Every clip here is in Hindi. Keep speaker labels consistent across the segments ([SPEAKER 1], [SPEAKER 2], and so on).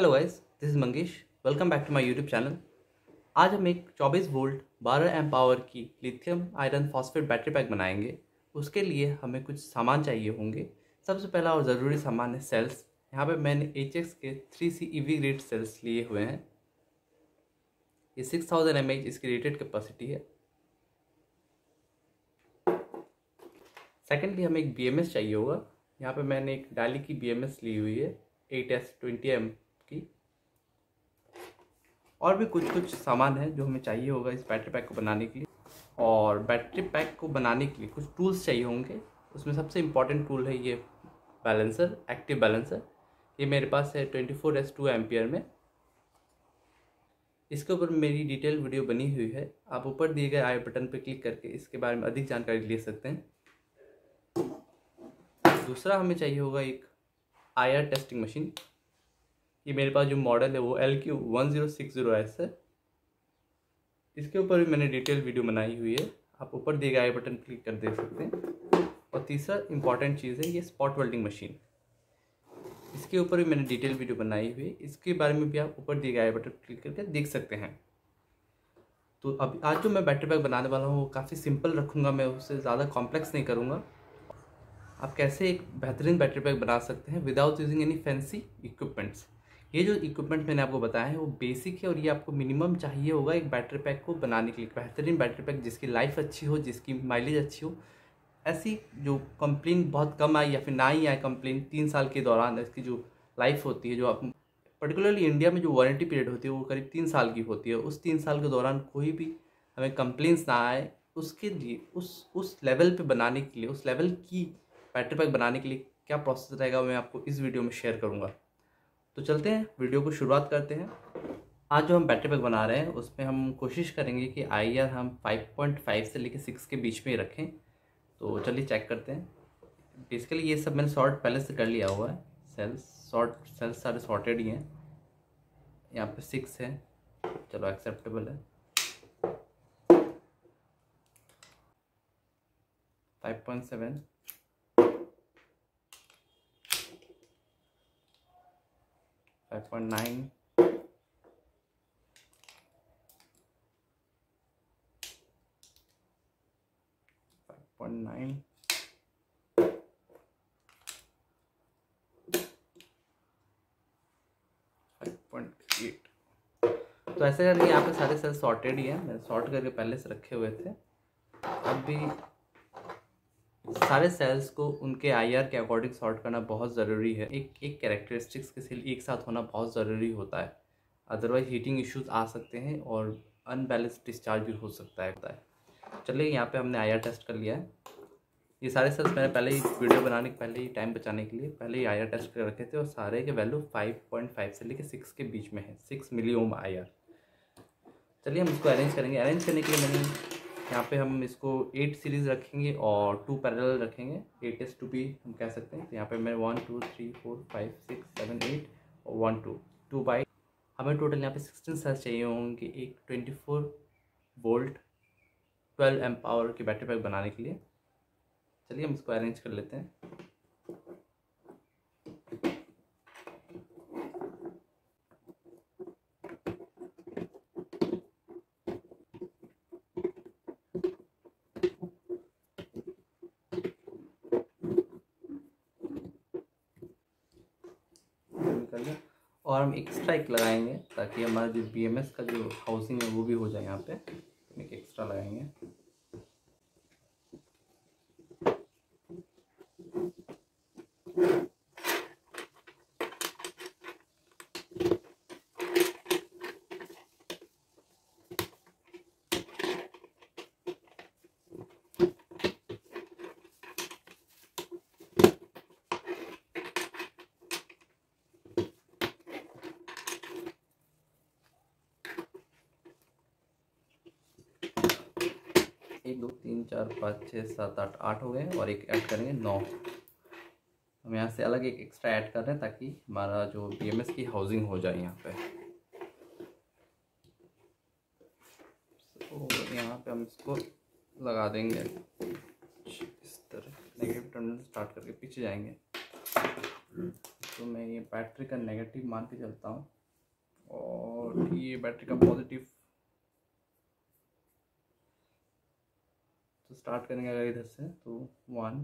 [SPEAKER 1] Hello guys, this is Mangesh. Welcome back to my YouTube channel. आज हम एक 24 वोल्ट 12 एम्प पावर की lithium iron phosphate battery pack बनाएंगे। उसके लिए हमें कुछ सामान चाहिए होंगे। सबसे पहला और ज़रूरी सामान है सेल्स। यहाँ पे मैंने HX के 3C EV ग्रेड सेल्स लिए हुए हैं। ये 6000 mAh इसकी रेटेड कैपेसिटी है। सेकेंडली हमें एक BMS चाहिए होगा। यहाँ पे मैंने एक डाली की BMS ली हुई है 8S20 की। और भी कुछ सामान है जो हमें चाहिए होगा इस बैटरी पैक को बनाने के लिए। और बैटरी पैक को बनाने के लिए कुछ टूल्स चाहिए होंगे। उसमें सबसे इम्पॉर्टेंट टूल है ये बैलेंसर, एक्टिव बैलेंसर। ये मेरे पास है 24S2 एम्पियर में। इसके ऊपर मेरी डिटेल वीडियो बनी हुई है। आप ऊपर दिए गए आई बटन पर क्लिक करके इसके बारे में अधिक जानकारी ले सकते हैं। दूसरा हमें चाहिए होगा एक IR टेस्टिंग मशीन। ये मेरे पास जो मॉडल है वो LQ1060S है। इसके ऊपर भी मैंने डिटेल वीडियो बनाई हुई है। आप ऊपर दिए गए आई बटन क्लिक कर देख सकते हैं। और तीसरा इंपॉर्टेंट चीज़ है ये स्पॉट वेल्डिंग मशीन। इसके ऊपर भी मैंने डिटेल वीडियो बनाई हुई है। इसके बारे में भी आप ऊपर दिए गए आई बटन क्लिक करके देख सकते हैं। तो अब आज जो मैं बैटरी पैक बनाने वाला हूँ वो काफ़ी सिंपल रखूँगा। मैं उससे ज़्यादा कॉम्प्लेक्स नहीं करूँगा। आप कैसे एक बेहतरीन बैटरी पैक बना सकते हैं without using any fancy equipments. ये जो इक्विपमेंट मैंने आपको बताया है वो बेसिक है और ये आपको मिनिमम चाहिए होगा एक बैटरी पैक को बनाने के लिए। बेहतरीन बैटरी पैक जिसकी लाइफ अच्छी हो, जिसकी माइलेज अच्छी हो। ऐसी जो कंप्लेन बहुत कम आई या फिर ना ही आए कंप्लेन 3 साल के दौरान इसकी जो लाइफ होती है, जो आप पर्टिकुलरली इंडिया में जो वारंटी पीरियड होती है वो करीब 3 साल की होती है। उस 3 साल के दौरान कोई भी हमें कंप्लेंट्स ना आए, उसके लिए उस लेवल पे बनाने के लिए, उस लेवल की बैटरी पैक बनाने के लिए क्या प्रोसेस रहेगा मैं आपको इस वीडियो में शेयर करूँगा। तो चलते हैं वीडियो को शुरुआत करते हैं। आज जो हम बैटरी पैक बना रहे हैं उसमें हम कोशिश करेंगे कि IR हम 5.5 से लेकर 6 के बीच में ही रखें। तो चलिए चेक करते हैं। बेसिकली ये सब मैंने सॉर्ट पहले से कर लिया हुआ है। सेल्स सारे सॉर्टेड ही हैं। यहाँ पे 6 है, चलो एक्सेप्टेबल है। 5.7, 5.9, 5.9, 5.8। तो ऐसे करके यहाँ पे सारे सेल्स सॉर्टेड ही हैं। मैंने सॉर्ट करके पहले से रखे हुए थे। अब भी सारे सेल्स को उनके IR के अकॉर्डिंग सॉर्ट करना बहुत ज़रूरी है। एक कैरेक्टरिस्टिक्स के सेल एक साथ होना बहुत ज़रूरी होता है। अदरवाइज हीटिंग इश्यूज आ सकते हैं और अनबैलेंस डिस्चार्ज भी हो सकता है। चलिए यहाँ पे हमने IR टेस्ट कर लिया है। ये सारे सेल्स मैंने पहले ही वीडियो बनाने के पहले ही टाइम बचाने के लिए पहले ही IR टेस्ट कर रखे थे और सारे के वैल्यू 5.5 से लेकर 6 के बीच में है। 6 मिली ओम IR। चलिए हम इसको अरेंज करेंगे। अरेंज करने के लिए मैंने यहाँ पे हम इसको 8 सीरीज़ रखेंगे और 2 पैरेलल रखेंगे। 8S2 भी हम कह सकते हैं। तो यहाँ पे मैं 1 2 3 4 5 6 7 8 और 1 2 बाई हमें टोटल यहाँ पे 16 सेल्स चाहिए होंगे एक 24 वोल्ट 12 एम्प पावर की बैटरी पैक बनाने के लिए। चलिए हम इसको अरेंज कर लेते हैं। और हम एक्स्ट्रा एक लगाएंगे ताकि हमारा जो BMS का जो हाउसिंग है वो भी हो जाए। यहाँ पे एक एक्स्ट्रा लगाएंगे। एक 2 3 4 5 6 7 8 8 हो गए और एक ऐड करेंगे 9। हम यहाँ से अलग एक एक्स्ट्रा ऐड कर रहे हैं ताकि हमारा जो BMS की हाउसिंग हो जाए यहाँ पे। तो यहाँ पे हम इसको लगा देंगे इस तरह। नेगेटिव टर्मिनल स्टार्ट करके पीछे जाएंगे। तो मैं ये बैटरी का नेगेटिव मान के चलता हूँ और ये बैटरी का पॉजिटिव। तो स्टार्ट करेंगे अगर इधर से तो 1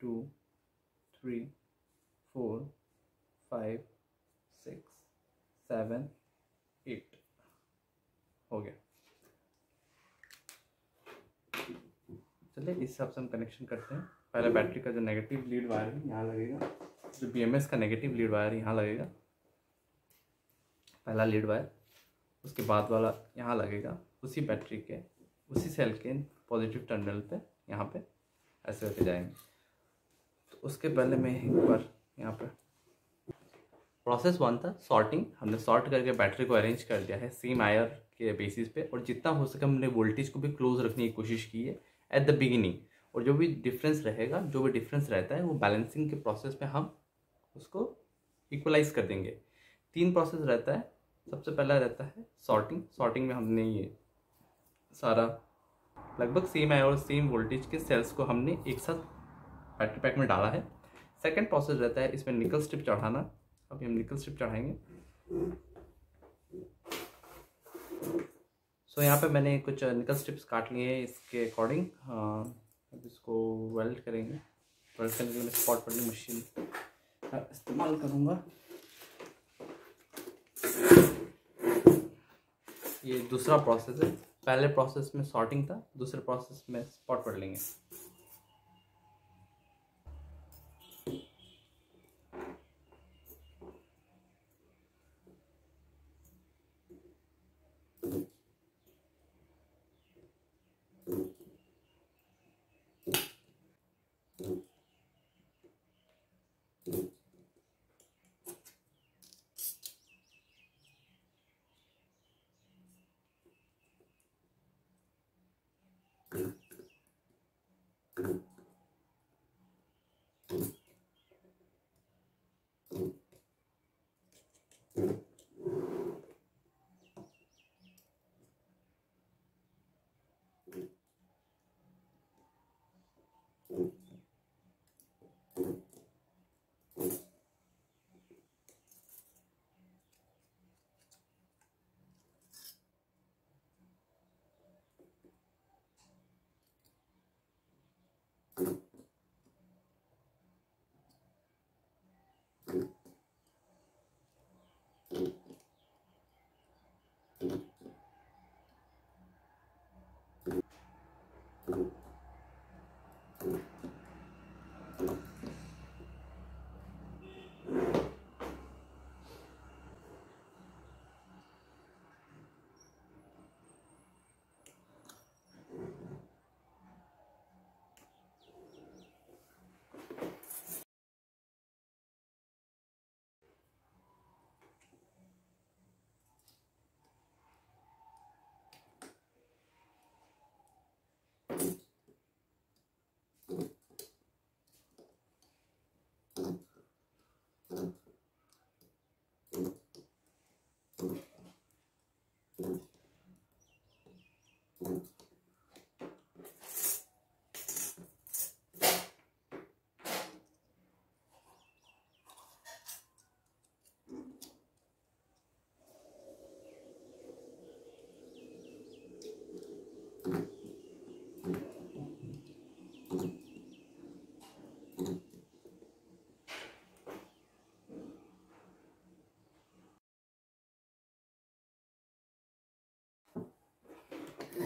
[SPEAKER 1] 2 3 4 5 6 7 8 हो गया। चलिए इस हिसाब से हम कनेक्शन करते हैं। पहले बैटरी का जो नेगेटिव लीड वायर है यहाँ लगेगा, जो BMS का नेगेटिव लीड वायर यहाँ लगेगा, पहला लीड वायर। उसके बाद वाला यहाँ लगेगा उसी बैटरी के उसी सेल के पॉजिटिव टर्मिनल पे, यहाँ पे ऐसे होते जाएंगे। तो उसके पहले मैं एक बार यहाँ पे प्रोसेस 1 था सॉर्टिंग। हमने सॉर्ट करके बैटरी को अरेंज कर दिया है सेम आयर के बेसिस पे, और जितना हो सके हमने वोल्टेज को भी क्लोज रखने की कोशिश की है एट द बिगिनिंग। और जो भी डिफरेंस रहेगा, जो भी डिफरेंस रहता है वो बैलेंसिंग के प्रोसेस में हम उसको इक्वलाइज कर देंगे। 3 प्रोसेस रहता है। सबसे पहला रहता है सॉर्टिंग। सॉर्टिंग में हमने ये सारा लगभग सेम आयर और सेम वोल्टेज के सेल्स को हमने एक साथ बैटरी पैक में डाला है। सेकेंड प्रोसेस रहता है इसमें निकल स्ट्रिप चढ़ाना। अभी हम निकल स्ट्रिप चढ़ाएंगे। सो यहाँ पे मैंने कुछ निकल स्ट्रिप्स काट लिए हैं इसके अकॉर्डिंग। अब इसको वेल्ड करेंगे। वेल्ड करने के लिए स्पॉट वेल्डिंग मशीन का इस्तेमाल करूँगा। ये दूसरा प्रोसेस है। पहले प्रोसेस में सॉर्टिंग था, दूसरे प्रोसेस में स्पॉट वेल्डिंग है।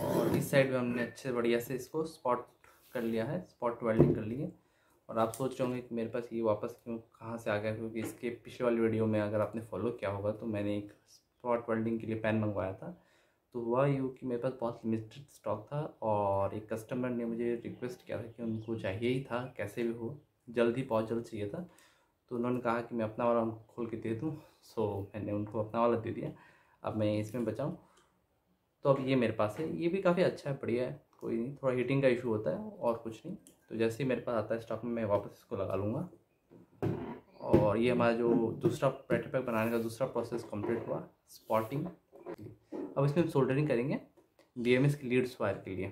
[SPEAKER 1] और इस साइड में हमने अच्छे बढ़िया से इसको स्पॉट कर लिया है, स्पॉट वेल्डिंग कर ली है। और आप सोच रहे होंगे कि मेरे पास ये वापस क्यों कहाँ से आ गया, क्योंकि इसके पिछले वाली वीडियो में अगर आपने फॉलो किया होगा तो मैंने एक स्पॉट वेल्डिंग के लिए पेन मंगवाया था। तो हुआ यूँ कि मेरे पास बहुत लिमिटेड स्टॉक था और एक कस्टमर ने मुझे रिक्वेस्ट किया था कि उनको चाहिए ही था, कैसे भी हो जल्द ही बहुत जल्द चाहिए था। तो उन्होंने कहा कि मैं अपना वाला उनको खोल के दे दूँ। सो मैंने उनको अपना वाला दे दिया। अब मैं इसमें बचाऊँ। तो अब ये मेरे पास है, ये भी काफ़ी अच्छा है, बढ़िया है, कोई नहीं, थोड़ा हीटिंग का इशू होता है और कुछ नहीं। तो जैसे ही मेरे पास आता है स्टॉक में मैं वापस इसको लगा लूँगा। और ये हमारा जो दूसरा बैटरी पैक बनाने का दूसरा प्रोसेस कंप्लीट हुआ, स्पॉटिंग। अब इसमें हम सोल्डरिंग करेंगे BMS की लीड्स वायर के लिए।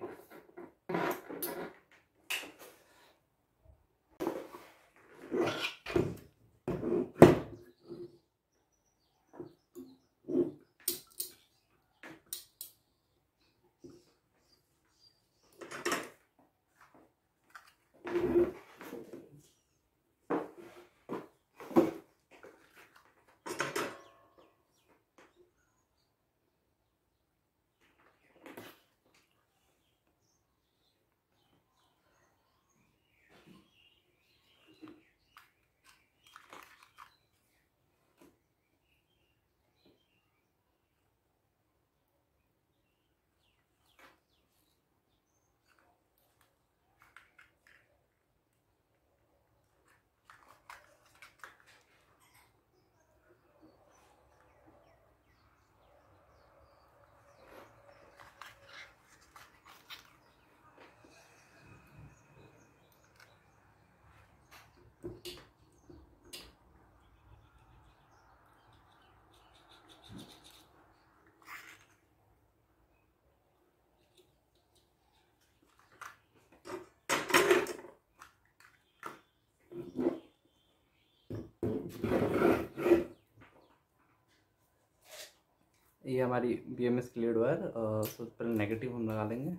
[SPEAKER 1] ये हमारी BMS की लीड वायर, सबसे पहले नेगेटिव हम लगा लेंगे।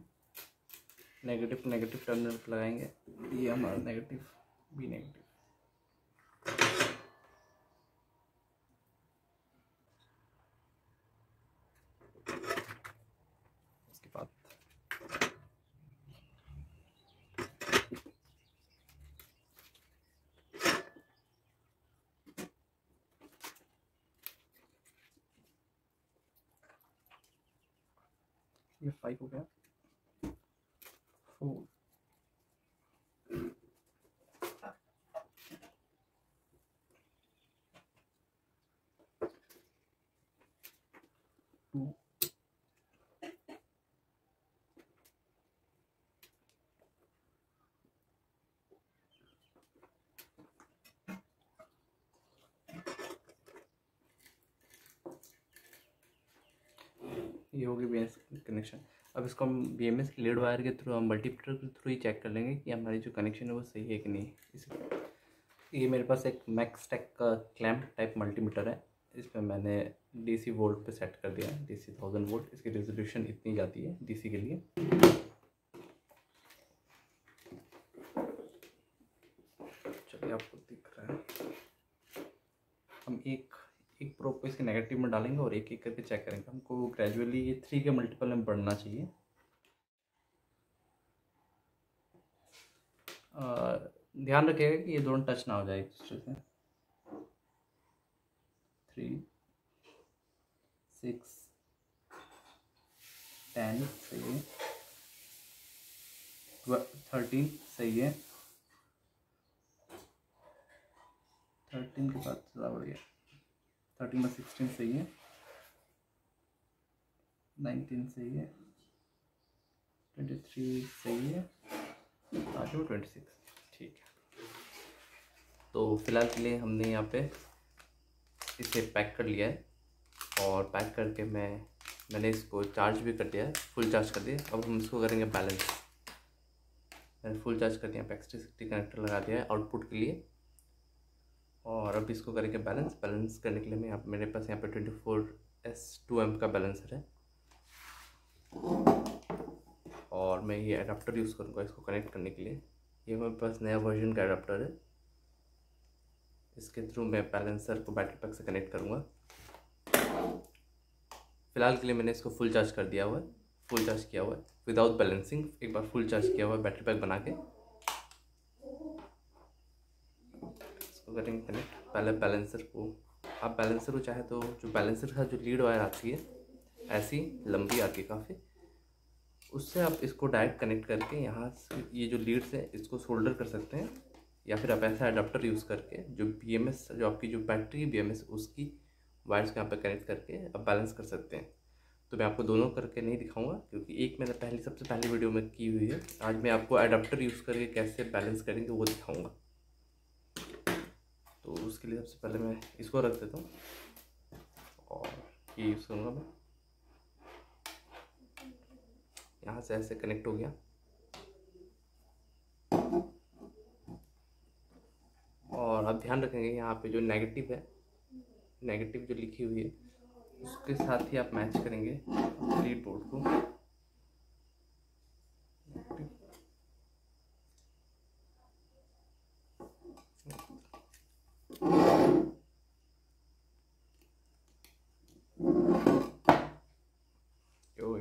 [SPEAKER 1] नेगेटिव टर्मिनल पर लगाएंगे। ये हमारा नेगेटिव, बी नेगेटिव। उसके बाद ये 5 हो गया, 4, 2, ये होगी BMS कनेक्शन। अब इसको हम BMS की लीड वायर के थ्रू, हम मल्टीमीटर के थ्रू ही चेक कर लेंगे कि हमारी जो कनेक्शन है वो सही है कि नहीं। ये मेरे पास एक मैक्सटेक का क्लैम्प टाइप मल्टीमीटर है। इसमें मैंने DC वोल्ट पे सेट कर दिया है, DC 1000 वोल्ट। इसकी रेजोल्यूशन इतनी जाती है DC के लिए। चलिए आपको दिख रहा है। हम एक प्रोब को इसके नेगेटिव में डालेंगे और एक एक करके चेक करेंगे। हमको ग्रेजुअली ये 3 के मल्टीपल में बढ़ना चाहिए। ध्यान रखिएगा कि ये दोनों टच ना हो जाए एक दूसरे से। 3, 6, 10 सही है, 13 सही है, 13 के बाद ज़्यादा बढ़ गया, 13 में 16 सही है, 19 सही है, 23 सही है, आज वो 26 ठीक है। तो फिलहाल के लिए हमने यहाँ पे इसे पैक कर लिया है और पैक करके मैंने इसको चार्ज भी कर दिया है, फुल चार्ज कर दिया। अब हम इसको करेंगे बैलेंस। मैंने फुल चार्ज कर दिया, X360 कनेक्टर लगा दिया है आउटपुट के लिए। और अब इसको करेंगे बैलेंस करने के लिए मैं मेरे पास यहाँ पे 24S 2 एम्प का बैलेंसर है और मैं ये एडाप्टर यूज़ करूँगा इसको कनेक्ट करने के लिए। ये मेरे पास नया वर्जन का एडाप्टर है। इसके थ्रू मैं बैलेंसर को बैटरी पैक से कनेक्ट करूँगा। फ़िलहाल के लिए मैंने इसको फुल चार्ज कर दिया हुआ है, फुल चार्ज किया हुआ है विदाउट बैलेंसिंग। एक बार फुल चार्ज किया हुआ है बैटरी पैक बना के इसको करेंगे कनेक्ट। पहले बैलेंसर को, आप बैलेंसर को चाहे तो जो बैलेंसर का जो लीड वायर आती है ऐसी लंबी आती है काफ़ी, उससे आप इसको डायरेक्ट कनेक्ट करके यहाँ से ये जो लीड्स है इसको सोल्डर कर सकते हैं, या फिर आप ऐसा एडाप्टर यूज़ करके जो BMS जो आपकी जो बैटरी BMS उसकी वायर्स को यहाँ पे कनेक्ट करके आप बैलेंस कर सकते हैं। तो मैं आपको दोनों करके नहीं दिखाऊंगा क्योंकि एक मैंने सबसे पहली वीडियो में की हुई है। आज मैं आपको एडाप्टर यूज़ करके कैसे बैलेंस करेंगे वो दिखाऊँगा। तो उसके लिए सबसे पहले मैं इसको रख देता हूँ और ये यूज़ करूँगा मैं। यहाँ से ऐसे कनेक्ट हो गया और अब ध्यान रखेंगे यहाँ पे जो नेगेटिव है, नेगेटिव जो लिखी हुई है उसके साथ ही आप मैच करेंगे लीड बोर्ड को।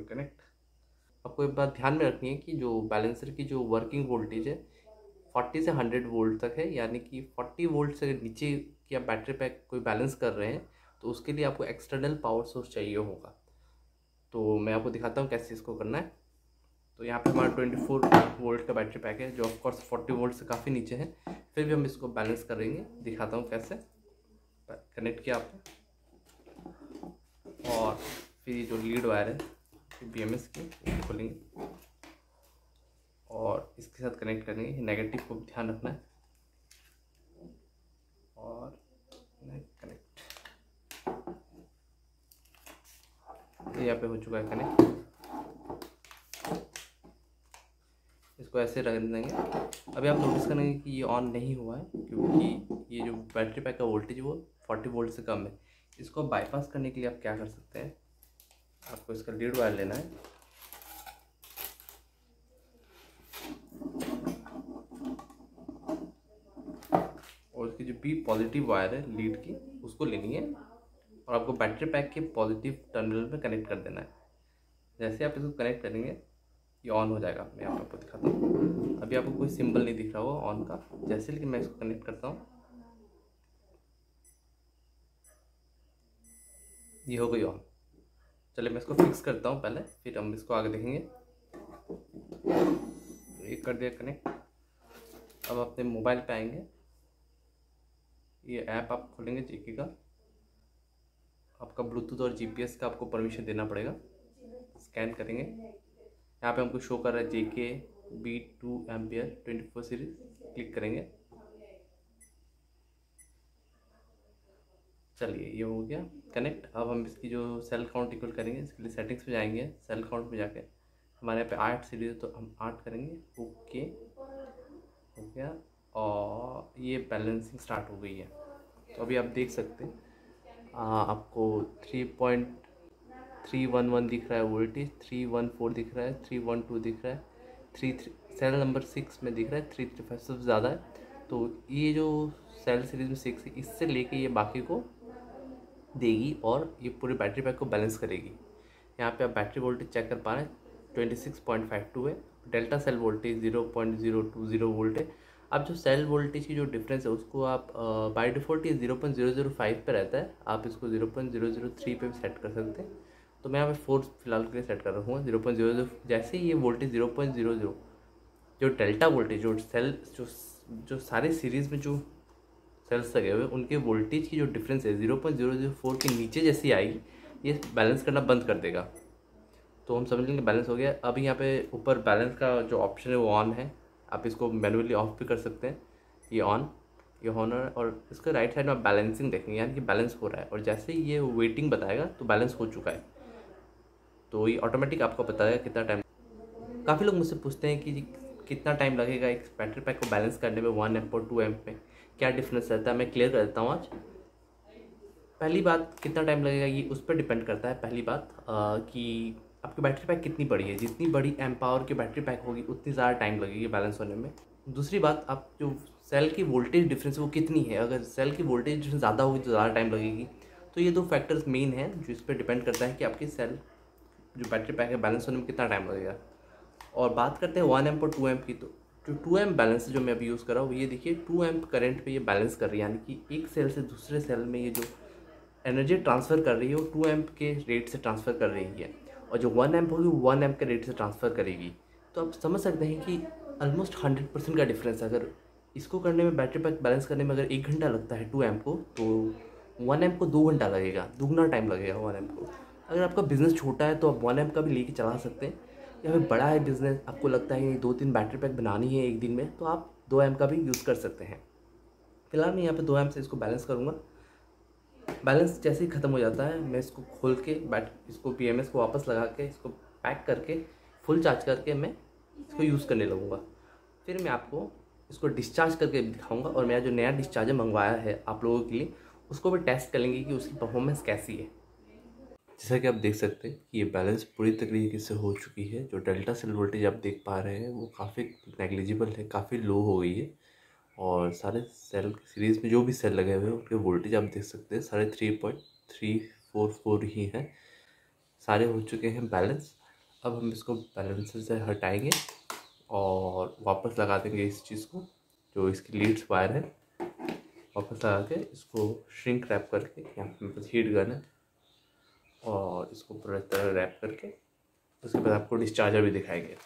[SPEAKER 1] कनेक्ट। आपको एक बात ध्यान में रखनी है कि जो बैलेंसर की जो वर्किंग वोल्टेज है 40 से 100 वोल्ट तक है, यानी कि 40 वोल्ट से नीचे की आप बैटरी पैक कोई बैलेंस कर रहे हैं तो उसके लिए आपको एक्सटर्नल पावर सोर्स चाहिए होगा। तो मैं आपको दिखाता हूँ कैसे इसको करना है। तो यहाँ पे हमारा 24 वोल्ट का बैटरी पैक है जो ऑफकोर्स 40 वोल्ट से काफ़ी नीचे है, फिर भी हम इसको बैलेंस करेंगे। दिखाता हूँ कैसे कनेक्ट किया आपने और फिर ये जो लीड वायर है BMS की खोलेंगे और इसके साथ कनेक्ट करेंगे। नेगेटिव को ध्यान रखना है और कनेक्ट, ये यहाँ पे हो चुका है कनेक्ट। इसको ऐसे रख देंगे। अभी आप नोटिस करेंगे कि ये ऑन नहीं हुआ है क्योंकि ये जो बैटरी पैक का वोल्टेज वो 40 वोल्ट से कम है। इसको बाईपास करने के लिए आप क्या कर सकते हैं, आपको इसका लीड वायर लेना है, और इसकी जो बी पॉजिटिव वायर है लीड की उसको लेनी है और आपको बैटरी पैक के पॉजिटिव टर्मिनल में कनेक्ट कर देना है। जैसे आप इसको कनेक्ट करेंगे ये ऑन हो जाएगा। मैं आपको दिखाता हूँ। अभी आपको कोई सिंबल नहीं दिख रहा होगा ऑन का, जैसे लेकिन मैं इसको कनेक्ट करता हूँ ये हो गई ऑन। चलिए मैं इसको फिक्स करता हूँ पहले, फिर हम इसको आगे देखेंगे। एक कर दिया कनेक्ट। अब अपने मोबाइल पे आएंगे, ये ऐप आप खोलेंगे जेके का। आपका ब्लूटूथ और जीपीएस का आपको परमिशन देना पड़ेगा। स्कैन करेंगे, यहाँ पे हमको शो कर रहा है जेके B2 एम्पियर 24 सीरीज। क्लिक करेंगे। चलिए ये हो गया कनेक्ट। अब हम इसकी जो सेल काउंट इक्वल करेंगे, इसके लिए सेटिंग्स पे जाएंगे। सेल काउंट में जाके हमारे यहाँ पे 8 सीरीज है तो हम 8 करेंगे। ओके हो गया और ये बैलेंसिंग स्टार्ट हो गई है। तो अभी आप देख सकते हैं आपको 3.311 दिख रहा है वोल्टेज, 314 दिख रहा है, 312 दिख रहा है, 33 सेल नंबर 6 में दिख रहा है, 335 सबसे ज़्यादा है। तो ये जो सेल सीरीज में 6 है इससे लेके ये बाकी को देगी और ये पूरे बैटरी पैक को बैलेंस करेगी। यहाँ पे आप बैटरी वोल्टेज चेक कर पा रहे हैं 26.52 है। डेल्टा सेल वोल्टेज 0.020 वोल्ट है। अब जो सेल वोल्टेज की जो डिफरेंस है उसको आप बाय डिफ़ॉल्ट ये 0.005 पे रहता है, आप इसको 0.003 पे भी सेट कर सकते हैं। तो मैं यहाँ पे 4 फिलहाल के लिए सेट कर रखूँगा 0.00। जैसे ही ये वोल्टेज 0.00 जो डेल्टा वोल्टेज जो सेल जो सारे सीरीज़ में जो सेल्स लगे हुए उनके वोल्टेज की जो डिफरेंस है 0.004 के नीचे जैसी आएगी ये बैलेंस करना बंद कर देगा। तो हम समझ लेंगे बैलेंस हो गया। अभी यहाँ पे ऊपर बैलेंस का जो ऑप्शन है वो ऑन है, आप इसको मैनुअली ऑफ भी कर सकते हैं। ये ऑन ये है और इसके राइट साइड में आप बैलेंसिंग देखेंगे यानी कि बैलेंस हो रहा है, और जैसे ही ये वेटिंग बताएगा तो बैलेंस हो चुका है। तो ये ऑटोमेटिक आपको बताएगा कितना टाइम। काफ़ी लोग मुझसे पूछते हैं कि कितना टाइम लगेगा एक बैटरी पैक को बैलेंस करने में 1 एम्प और 2 एम्प में क्या डिफरेंस रहता है। मैं क्लियर कर देता हूँ आज। पहली बात कितना टाइम लगेगा ये उस पर डिपेंड करता है। पहली बात कि आपकी बैटरी पैक कितनी बड़ी है, जितनी बड़ी एम्प पावर की बैटरी पैक होगी उतनी ज़्यादा टाइम लगेगी बैलेंस होने में। दूसरी बात आप जो सेल की वोल्टेज डिफरेंस है वो कितनी है, अगर सेल की वोल्टेज ज़्यादा होगी तो ज़्यादा टाइम लगेगी। तो ये 2 फैक्टर्स मेन हैं जो इस पर डिपेंड करता है कि आपकी सेल जो बैटरी पैक है बैलेंस होने में कितना टाइम लगेगा। और बात करते हैं 1 एम्प और 2 एम्प की, तो जो 2 एम्प बैलेंस जो मैं अभी यूज़ कर रहा हूँ ये देखिए 2 एम्प करंट पे ये बैलेंस कर रही है, यानी कि एक सेल से दूसरे सेल में ये जो एनर्जी ट्रांसफ़र कर रही है वो 2 एम्प के रेट से ट्रांसफ़र कर रही है, और जो 1 एम्प होगी वो 1 एम्प के रेट से ट्रांसफ़र करेगी। तो आप समझ सकते हैं कि ऑलमोस्ट 100% का डिफरेंस है। अगर इसको करने में बैटरी पैक बैलेंस करने में अगर 1 घंटा लगता है 2 एम्प को, तो 1 एम्प को 2 घंटा लगेगा, दुगना टाइम लगेगा 1 एम्प को। अगर आपका बिज़नेस छोटा है तो आप 1 एम्प का भी लेके चला सकते हैं, या फिर बड़ा है बिज़नेस, आपको लगता है कि 2-3 बैटरी पैक बनानी है एक दिन में, तो आप 2 एम्प का भी यूज़ कर सकते हैं। फिलहाल मैं यहाँ पे 2 एम्प से इसको बैलेंस करूँगा। बैलेंस जैसे ही ख़त्म हो जाता है मैं इसको खोल के इसको BMS को वापस लगा के इसको पैक करके फुल चार्ज करके मैं इसको यूज़ करने लगूँगा। फिर मैं आपको इसको डिस्चार्ज करके दिखाऊँगा, और मेरा जो नया डिस्चार्जर मंगवाया है आप लोगों के लिए उसको भी टेस्ट कर लेंगे कि उसकी परफॉर्मेंस कैसी है। जैसा कि आप देख सकते हैं कि ये बैलेंस पूरी तरीके से हो चुकी है। जो डेल्टा सेल वोल्टेज आप देख पा रहे हैं वो काफ़ी नेग्लिजिबल है, काफ़ी लो हो गई है, और सारे सेल सीरीज़ में जो भी सेल लगे हुए हैं उनके वोल्टेज आप देख सकते हैं सारे 3.344 ही हैं, सारे हो चुके हैं बैलेंस। अब हम इसको बैलेंस से हटाएंगे और वापस लगा देंगे इस चीज़ को, जो इसकी लीड्स वायर है वापस लगा के इसको श्रिंक रैप करके, यहाँ पे हीट गन है, और इसको पूरी तरह रैप करके उसके बाद आपको डिस्चार्जर भी दिखाएंगे।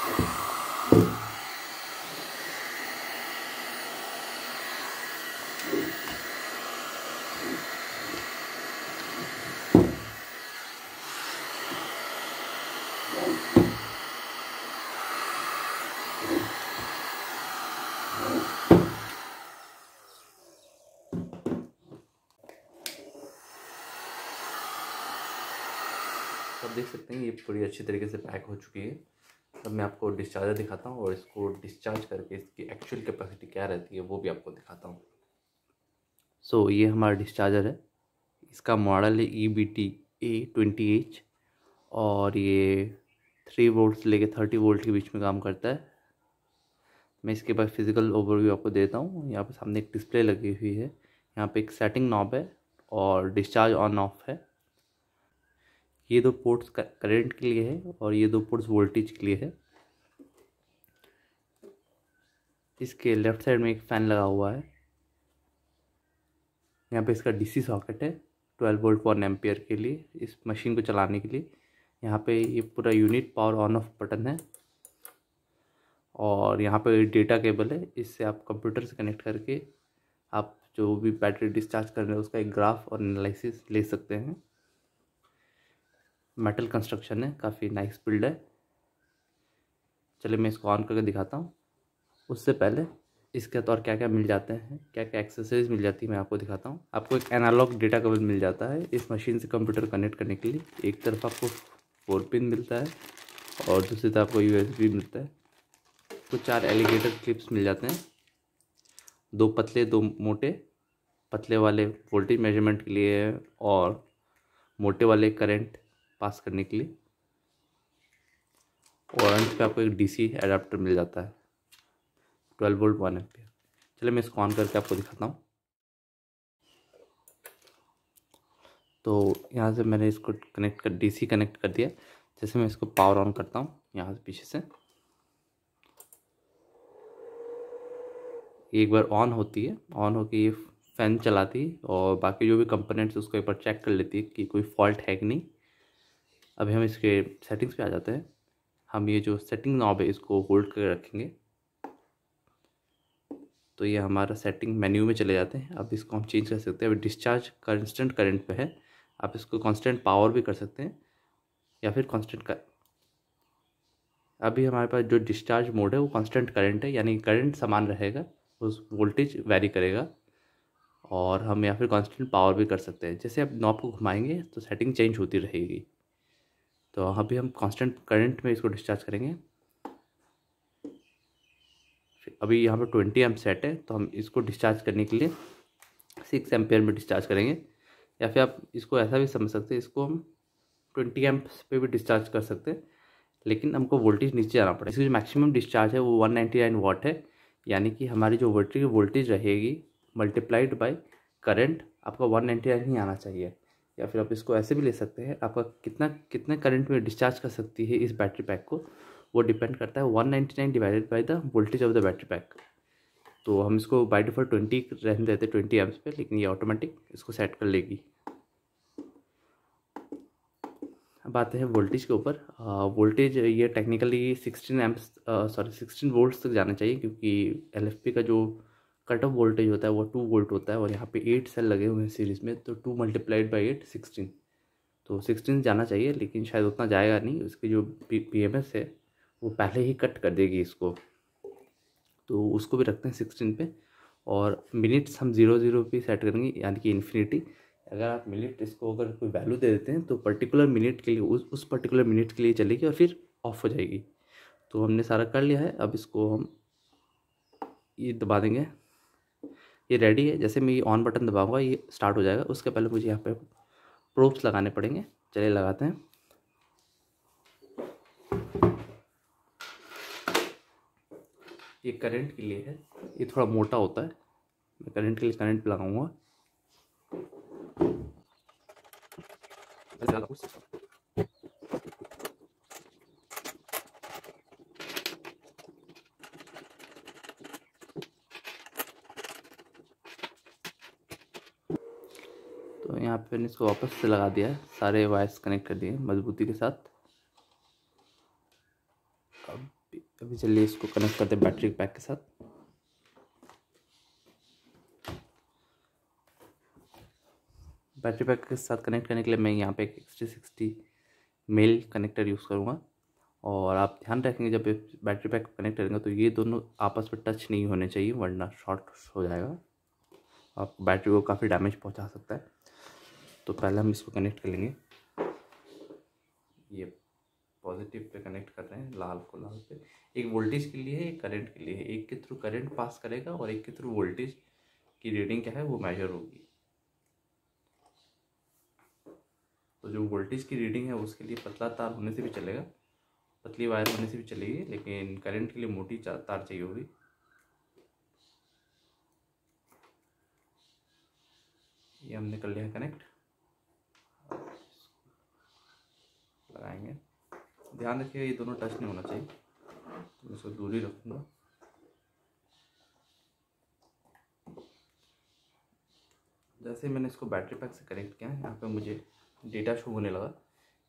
[SPEAKER 1] आप देख सकते हैं ये पूरी अच्छी तरीके से पैक हो चुकी है। अब मैं आपको डिस्चार्जर दिखाता हूँ और इसको डिस्चार्ज करके इसकी एक्चुअल कैपेसिटी क्या रहती है वो भी आपको दिखाता हूँ। सो ये हमारा डिस्चार्जर है, इसका मॉडल है EBT-A20H और ये 3 वोल्ट से लेके 30 वोल्ट के बीच में काम करता है। मैं इसके बाद फिजिकल ओवरव्यू आपको देता हूँ। यहाँ पे सामने एक डिस्प्ले लगी हुई है, यहाँ पे एक सेटिंग नॉब है और डिस्चार्ज ऑन ऑफ है। ये 2 पोर्ट्स करंट के लिए है और ये 2 पोर्ट्स वोल्टेज के लिए है। इसके लेफ्ट साइड में एक फ़ैन लगा हुआ है। यहाँ पे इसका DC सॉकेट है 12 वोल्ट 1 एम्पियर के लिए, इस मशीन को चलाने के लिए। यहाँ पे ये पूरा unit power on off button है और यहाँ पे डेटा केबल है, इससे आप कंप्यूटर से कनेक्ट करके आप जो भी बैटरी डिस्चार्ज कर रहे हैं उसका एक ग्राफ और एनालिसिस ले सकते हैं। मेटल कंस्ट्रक्शन है, काफ़ी नाइस बिल्ड है। चलिए मैं इसको ऑन करके दिखाता हूँ। उससे पहले इसके और क्या क्या मिल जाते हैं, क्या क्या एक्सेसरीज मिल जाती है मैं आपको दिखाता हूँ। आपको एक एनालॉग डेटा केबल मिल जाता है इस मशीन से कंप्यूटर कनेक्ट करने के लिए। एक तरफ आपको 4 पिन मिलता है और दूसरी तरफ आपको USB मिलता है। तो 4 एलिगेटर क्लिप्स मिल जाते हैं, 2 पतले 2 मोटे। पतले वाले वोल्टेज मेजरमेंट के लिए है और मोटे वाले करंट पास करने के लिए। और अंत पे आपको एक DC एडाप्टर मिल जाता है 12 वोल्ट 1 एम्पियर। चलिए मैं इसको ऑन करके आपको दिखाता हूँ। तो यहाँ से मैंने इसको DC कनेक्ट कर दिया। जैसे मैं इसको पावर ऑन करता हूँ यहाँ से पीछे से, एक बार ऑन होती है, ऑन होके ये फ़ैन चलाती है और बाकी जो भी कंपोनेंट्स उसको एक बार चेक कर लेती है कि कोई फॉल्ट है कि नहीं। अभी हम इसके सेटिंग्स पे आ जाते हैं। हम ये जो सेटिंग नॉब है इसको होल्ड करके रखेंगे तो ये हमारा सेटिंग मेन्यू में चले जाते हैं। अब इसको हम चेंज कर सकते हैं। अभी डिस्चार्ज कांस्टेंट करंट पे है, आप इसको कांस्टेंट पावर भी कर सकते हैं या फिर अभी हमारे पास जो डिस्चार्ज मोड है वो कांस्टेंट करंट है, यानी करंट समान रहेगा, उस वोल्टेज वेरी करेगा। और हम या फिर कांस्टेंट पावर भी कर सकते हैं। जैसे आप नॉब को घुमाएंगे तो सेटिंग चेंज होती रहेगी। तो अभी हम कांस्टेंट करंट में इसको डिस्चार्ज करेंगे। अभी यहाँ पर 20 एम्प सेट है तो हम इसको डिस्चार्ज करने के लिए 6 एम्पियर में डिस्चार्ज करेंगे। या फिर आप इसको ऐसा भी समझ सकते हैं, इसको हम 20 एम्प्स पे भी डिस्चार्ज कर सकते हैं, लेकिन हमको वोल्टेज नीचे आना पड़ेगा। इसकी जो मैक्सिमम डिस्चार्ज है वो 199 वाट है, यानी कि हमारी जो बैटरी की वोल्टेज रहेगी मल्टीप्लाइड बाय करंट आपका 199 ही आना चाहिए। या फिर आप इसको ऐसे भी ले सकते हैं, आपका कितना कितना करंट में डिस्चार्ज कर सकती है इस बैटरी पैक को, वो डिपेंड करता है 199 divided by the voltage of the battery pack. तो हम इसको बाय डिफ़ॉल्ट 20 रहने देते 20 एम्प्स पे, लेकिन ये ऑटोमेटिक इसको सेट कर लेगी। अब आते हैं वोल्टेज के ऊपर। वोल्टेज ये टेक्निकली 16 वोल्ट्स तक जाना चाहिए, क्योंकि LFP का जो कट ऑफ वोल्टेज होता है वो 2 वोल्ट होता है और यहाँ पे 8 सेल लगे हुए हैं सीरीज़ में, तो 2 मल्टीप्लाइड बाई 8 16, तो 16 जाना चाहिए, लेकिन शायद उतना जाएगा नहीं। उसकी जो PMS है वो पहले ही कट कर देगी इसको, तो उसको भी रखते हैं 16 पे। और मिनट्स हम 00 पे सेट करेंगे, यानी कि इन्फिनिटी। अगर आप मिनट इसको अगर कोई वैल्यू दे देते हैं तो पर्टिकुलर मिनट के लिए उस पर्टिकुलर मिनट के लिए चलेगी और फिर ऑफ हो जाएगी। तो हमने सारा कर लिया है। अब इसको हम ये दबा देंगे, ये रेडी है। जैसे मैं ये ऑन बटन दबाऊंगा ये स्टार्ट हो जाएगा। उसके पहले मुझे यहाँ पे प्रोब्स लगाने पड़ेंगे। चलिए लगाते हैं। ये करंट के लिए है, ये थोड़ा मोटा होता है। मैं करंट के लिए करंट लगाऊंगा। तो यहाँ पे मैंने इसको वापस से लगा दिया है, सारे वायर्स कनेक्ट कर दिए मजबूती के साथ। अब अभी चलिए इसको कनेक्ट करते हैं बैटरी पैक के साथ। बैटरी पैक के साथ कनेक्ट करने के लिए मैं यहाँ पे एक XT60 मेल कनेक्टर यूज़ करूँगा। और आप ध्यान रखेंगे जब बैटरी पैक कनेक्ट करेंगे तो ये दोनों आपस में टच नहीं होने चाहिए, वरना शॉर्ट हो जाएगा, आप बैटरी को काफ़ी डैमेज पहुंचा सकता है। तो पहले हम इसको कनेक्ट कर लेंगे। ये पॉजिटिव पे कनेक्ट कर रहे हैं, लाल को लाल पे। एक वोल्टेज के लिए है, एक करंट के लिए है। एक के थ्रू करंट पास करेगा और एक के थ्रू वोल्टेज की रीडिंग क्या है वो मेजर होगी। तो जो वोल्टेज की रीडिंग है उसके लिए पतला तार होने से भी चलेगा, पतली वायर होने से भी चलेगी, लेकिन करंट के लिए मोटी तार चाहिए होगी। ये हमने कर लिया कनेक्ट, लगाएंगे। ध्यान रखिएगा ये दोनों टच नहीं होना चाहिए, तो मैं इसको दूर ही रखूँगा। जैसे मैंने इसको बैटरी पैक से कनेक्ट किया, यहाँ पे मुझे डेटा शो होने लगा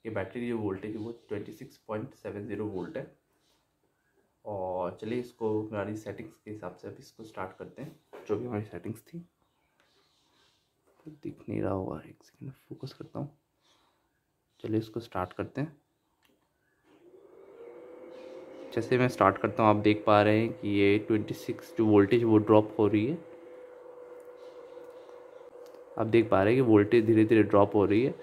[SPEAKER 1] कि बैटरी की जो वोल्टेज है वो 26.70 वोल्ट है। और चलिए इसको हमारी सेटिंग्स के हिसाब से अभी इसको स्टार्ट करते हैं। जो भी हमारी सेटिंग्स थी, तो दिख नहीं रहा होगा, एक सेकंड फोकस करता हूँ। चलिए इसको स्टार्ट करते हैं। जैसे मैं स्टार्ट करता हूँ आप देख पा रहे हैं कि ये 26 जो वोल्टेज वो ड्रॉप हो रही है। आप देख पा रहे हैं कि वोल्टेज धीरे धीरे ड्रॉप हो रही है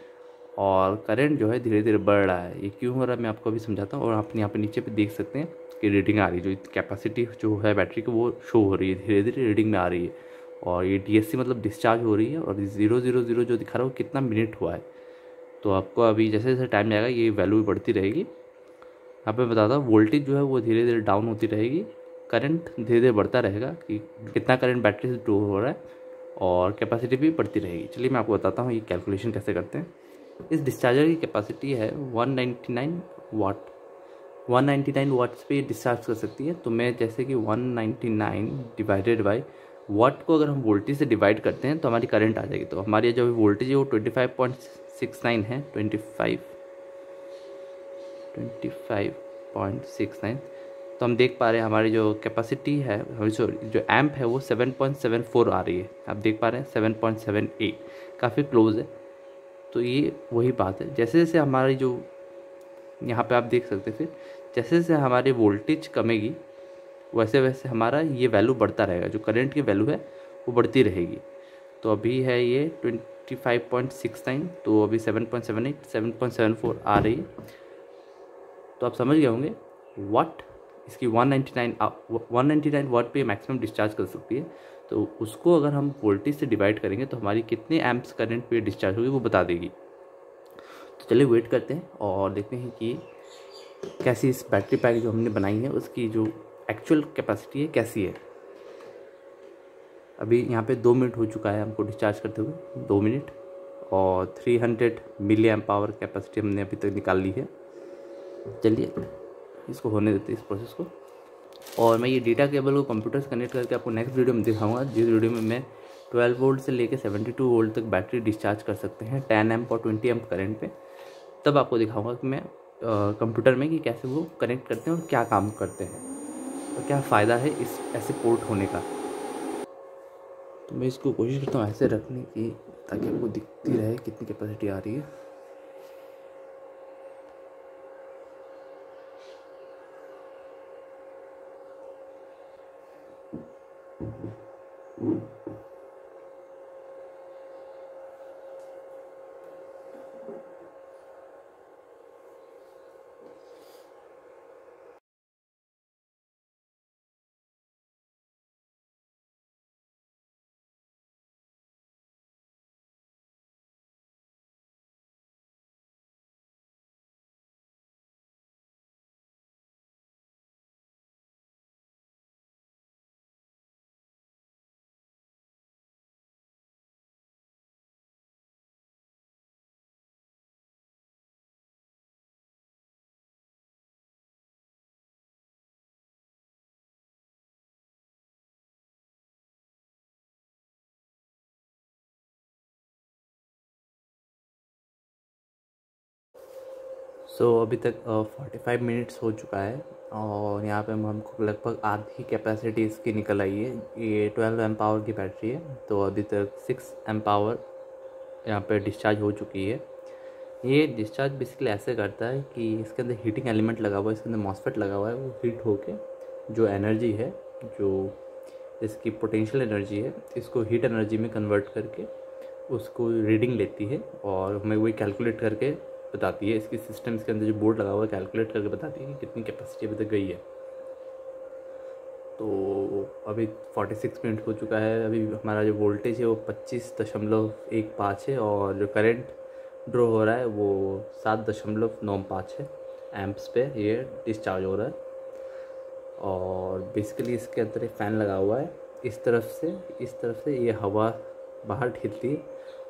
[SPEAKER 1] और करंट जो है धीरे धीरे बढ़ रहा है। ये क्यों हो रहा है मैं आपको अभी समझाता हूँ। और आप यहाँ पे नीचे पे देख सकते हैं कि रीडिंग आ रही है, जो कैपेसिटी जो है बैटरी की वो शो हो रही है, धीरे धीरे रीडिंग में आ रही है। और ये DSC मतलब डिस्चार्ज हो रही है। और 000 जो दिखा रहा है वो कितना मिनट हुआ है। तो आपको अभी जैसे जैसे टाइम जाएगा ये वैल्यू बढ़ती रहेगी। यहाँ पे बताता हूँ वोल्टेज जो है वो धीरे धीरे डाउन होती रहेगी, करंट धीरे धीरे बढ़ता रहेगा कि कितना करंट बैटरी से ड्रॉ हो रहा है, और कैपेसिटी भी बढ़ती रहेगी। चलिए मैं आपको बताता हूँ ये कैलकुलेशन कैसे करते हैं। इस डिस्चार्जर की कैपेसिटी है 199 वाट। 199 वाट्स पे ये डिस्चार्ज कर सकती है। तो मैं जैसे कि 199 डिवाइडेड बाई वाट को अगर हम वोल्टेज से डिवाइड करते हैं तो हमारी करंट आ जाएगी। तो हमारी जो वोल्टेज है वो 25.69 है, 25.69। तो हम देख पा रहे हैं हमारी जो कैपेसिटी है, सॉरी जो एम्प है वो 7.74 आ रही है। आप देख पा रहे हैं 7.78, काफ़ी क्लोज है। तो ये वही बात है, जैसे जैसे हमारी जो यहाँ पे आप देख सकते हैं, फिर जैसे जैसे हमारी वोल्टेज कमेगी वैसे वैसे हमारा ये वैल्यू बढ़ता रहेगा, जो करंट की वैल्यू है वो बढ़ती रहेगी। तो अभी है ये 25.69, तो अभी 7.78 7.74 आ रही है। तो आप समझ गए होंगे वाट इसकी 199 वाट पे मैक्सिमम डिस्चार्ज कर सकती है। तो उसको अगर हम वोल्टेज से डिवाइड करेंगे तो हमारी कितने एम्प्स करंट पे डिस्चार्ज होगी वो बता देगी। तो चलिए वेट करते हैं और देखते हैं कि कैसी इस बैटरी पैक जो हमने बनाई है उसकी जो एक्चुअल कैपेसिटी है कैसी है। अभी यहाँ पे 2 मिनट हो चुका है हमको डिस्चार्ज करते हुए, 2 मिनट, और 300 मिली एम्प पावर कैपेसिटी हमने अभी तक निकाल ली है। चलिए इसको होने देते हैं इस प्रोसेस को। और मैं ये डेटा केबल को कंप्यूटर से कनेक्ट करके आपको नेक्स्ट वीडियो में दिखाऊंगा, जिस वीडियो में मैं 12 वोल्ट से लेकर 72 वोल्ट तक बैटरी डिस्चार्ज कर सकते हैं 10 एम्प और 20 एम्प करंट पे। तब आपको दिखाऊंगा कि मैं कंप्यूटर में कि कैसे वो कनेक्ट करते हैं और क्या काम करते हैं और क्या फ़ायदा है इस ऐसे पोर्ट होने का। तो मैं इसको कोशिश करता हूँ ऐसे रखने की ताकि आपको दिखती रहे कितनी कैपेसिटी आ रही है। अभी तक 45 मिनट्स हो चुका है और यहाँ पे हमको लगभग आधी कैपेसिटी इसकी निकल आई है। ये 12 एम पावर की बैटरी है, तो अभी तक 6 एम पावर यहाँ पे डिस्चार्ज हो चुकी है। ये डिस्चार्ज बेसिकली ऐसे करता है कि इसके अंदर हीटिंग एलिमेंट लगा हुआ है, इसके अंदर मॉसफेट लगा हुआ है, वो हीट होके जो एनर्जी है, जो इसकी पोटेंशियल एनर्जी है, इसको हीट एनर्जी में कन्वर्ट करके उसको रीडिंग लेती है और हमें वही कैलकुलेट करके बताती है। इसकी सिस्टम इसके अंदर जो बोर्ड लगा हुआ है कैलकुलेट करके बताती है कि कितनी कैपेसिटी अभी तक गई है। तो अभी 46 मिनट हो चुका है। अभी हमारा जो वोल्टेज है वो 25.15 है और जो करंट ड्रॉ हो रहा है वो 7.95 है एम्प्स पे ये डिस्चार्ज हो रहा है। और बेसिकली इसके अंदर एक फ़ैन लगा हुआ है। इस तरफ से ये हवा बाहर खींचती है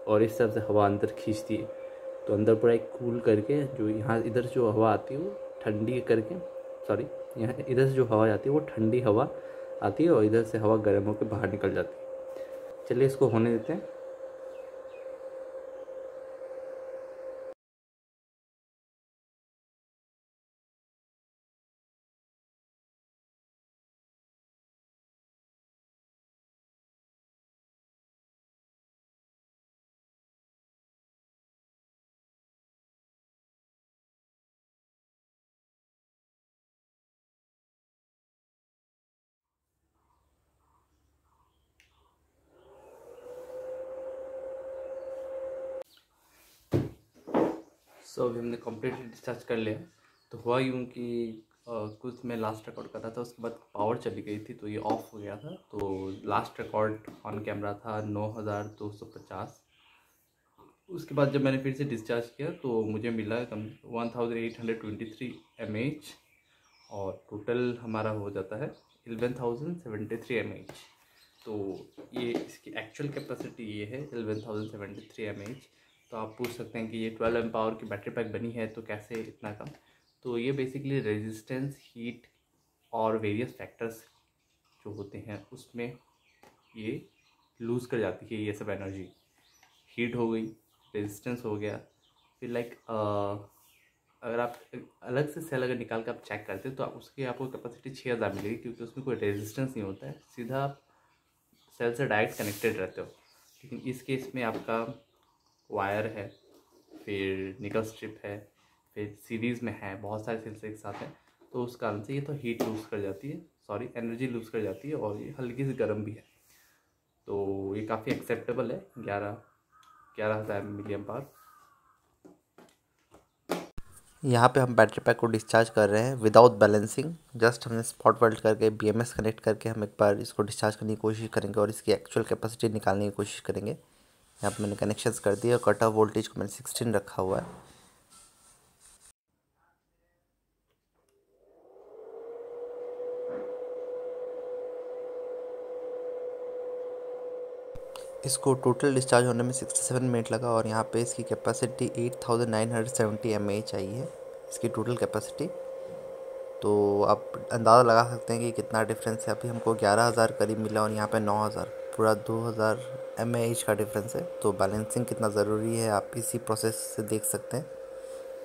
[SPEAKER 1] और इस तरफ से हवा अंदर खींचती है। तो अंदर पूरा एक कूल करके जो यहाँ इधर जो हवा आती है वो ठंडी करके, सॉरी, यहाँ इधर से जो हवा आती है वो ठंडी हवा आती है और इधर से हवा गर्म होकर बाहर निकल जाती है। चलिए इसको होने देते हैं। अभी हमने कम्प्लीटली डिस्चार्ज कर लिया। तो हुआ यूँ कि कुछ मैं लास्ट रिकॉर्ड कर रहा था, उसके बाद पावर चली गई थी तो ये ऑफ हो गया था। तो लास्ट रिकॉर्ड ऑन कैमरा था 9250। उसके बाद जब मैंने फिर से डिस्चार्ज किया तो मुझे मिला कम 1823 mAh और टोटल हमारा हो जाता है 11,073 mAh। तो ये इसकी एक्चुअल कैपेसिटी ये है 11,073 mAh। तो आप पूछ सकते हैं कि ये 12 एम पावर की बैटरी पैक बनी है तो कैसे इतना कम। तो ये बेसिकली रेजिस्टेंस, हीट और वेरियस फैक्टर्स जो होते हैं उसमें ये लूज़ कर जाती है ये सब एनर्जी। हीट हो गई, रेजिस्टेंस हो गया, फिर अगर आप अलग से सेल अगर निकाल कर आप चेक करते हो तो उसकी आपको कैपेसिटी 6000 मिलेगी, क्योंकि उसमें कोई रेजिस्टेंस नहीं होता है, सीधा आप सेल से डायरेक्ट कनेक्टेड रहते हो। लेकिन इस केस में आपका वायर है, फिर निकल स्ट्रिप है, फिर सीरीज़ में है, बहुत सारे सेल्स एक साथ हैं, तो उस कारण से ये तो हीट लूज़ कर जाती है, सॉरी एनर्जी लूज़ कर जाती है और ये हल्की सी गर्म भी है। तो ये काफ़ी एक्सेप्टेबल है 11,000 मिली एम्प आवर।
[SPEAKER 2] यहाँ पे हम बैटरी पैक को डिस्चार्ज कर रहे हैं विदाउट बैलेंसिंग। जस्ट हमने स्पॉट वेल्ड करके BMS कनेक्ट करके हम एक बार इसको डिस्चार्ज करने की कोशिश करेंगे और इसकी एक्चुअल कैपेसिटी निकालने की कोशिश करेंगे। यहाँ पे मैंने कनेक्शंस कर दिए और कट ऑफ वोल्टेज को मैंने 16 रखा हुआ है। इसको टोटल डिस्चार्ज होने में 67 मिनट लगा और यहाँ पे इसकी कैपेसिटी 8,970 mAh आई है इसकी टोटल कैपेसिटी। तो आप अंदाज़ा लगा सकते हैं कि कितना डिफरेंस है। अभी हमको 11,000 करीब मिला और यहाँ पे 9,000, पूरा 2,000 mAh का डिफरेंस है। तो बैलेंसिंग कितना ज़रूरी है आप इसी प्रोसेस से देख सकते हैं,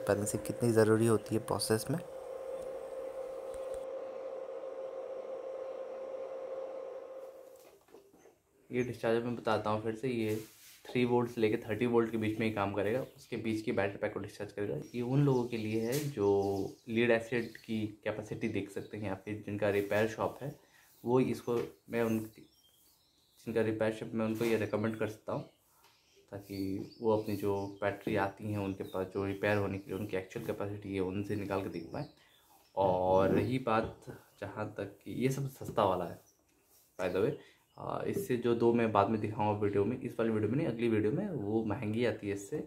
[SPEAKER 2] बैलेंसिंग कितनी ज़रूरी होती है प्रोसेस में।
[SPEAKER 1] ये डिस्चार्जर मैं बताता हूँ फिर से, ये 3 वोल्ट से लेकर 30 वोल्ट के बीच में ही काम करेगा, उसके बीच की बैटरी पैक को डिस्चार्ज करेगा। ये उन लोगों के लिए है जो लीड एसिड की कैपेसिटी देख सकते हैं या फिर जिनका रिपेयर शॉप है, वो इसको जिनका रिपेयर शॉप मैं उनको ये रिकमेंड कर सकता हूँ, ताकि वो अपनी जो बैटरी आती हैं उनके पास जो रिपेयर होने के लिए उनकी एक्चुअल कैपेसिटी है उनसे निकाल के देख पाएँ। और रही बात जहाँ तक कि ये सब सस्ता वाला है बाय द वे, इससे जो दो मैं बाद में दिखाऊंगा वीडियो में, इस वाली वीडियो में नहीं, अगली वीडियो में, वो महंगी आती है इससे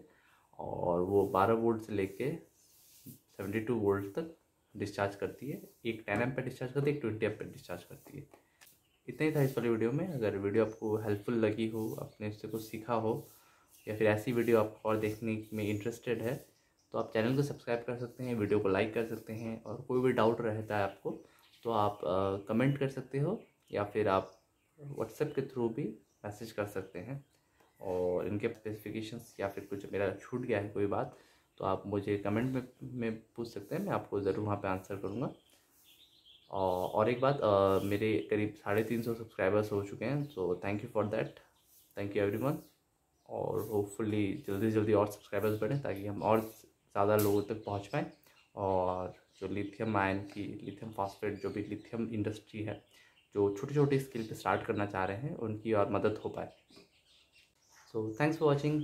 [SPEAKER 1] और वो 12 वोल्ट से लेके 72 वोल्ट तक डिस्चार्ज करती है। एक 10 एम्प पे डिस्चार्ज करती है, एक 20 एम्प पे डिस्चार्ज करती है। इतना ही था इस वाली वीडियो में। अगर वीडियो आपको हेल्पफुल लगी हो, आपने इससे कुछ सीखा हो या फिर ऐसी वीडियो आप और देखने में इंटरेस्टेड है तो आप चैनल को सब्सक्राइब कर सकते हैं, वीडियो को लाइक कर सकते हैं और कोई भी डाउट रहता है आपको तो आप कमेंट कर सकते हो या फिर आप व्हाट्सएप के थ्रू भी मैसेज कर सकते हैं। और इनके स्पेसिफिकेशंस या फिर कुछ मेरा छूट गया है कोई बात तो आप मुझे कमेंट में पूछ सकते हैं, मैं आपको ज़रूर वहाँ पे आंसर करूँगा। और एक बात, मेरे करीब 350 सब्सक्राइबर्स हो चुके हैं, so thank you for that, thank you everyone. और होपफुली जल्दी से जल्दी और सब्सक्राइबर्स बढ़ें ताकि हम और ज़्यादा लोगों तक पहुँच पाएँ, और जो लिथियम आयन की, लिथियम फॉस्फेट, जो भी लिथियम इंडस्ट्री है, जो छोटी छोटी स्किल पे स्टार्ट करना चाह रहे हैं, उनकी और मदद हो पाए। So thanks for watching.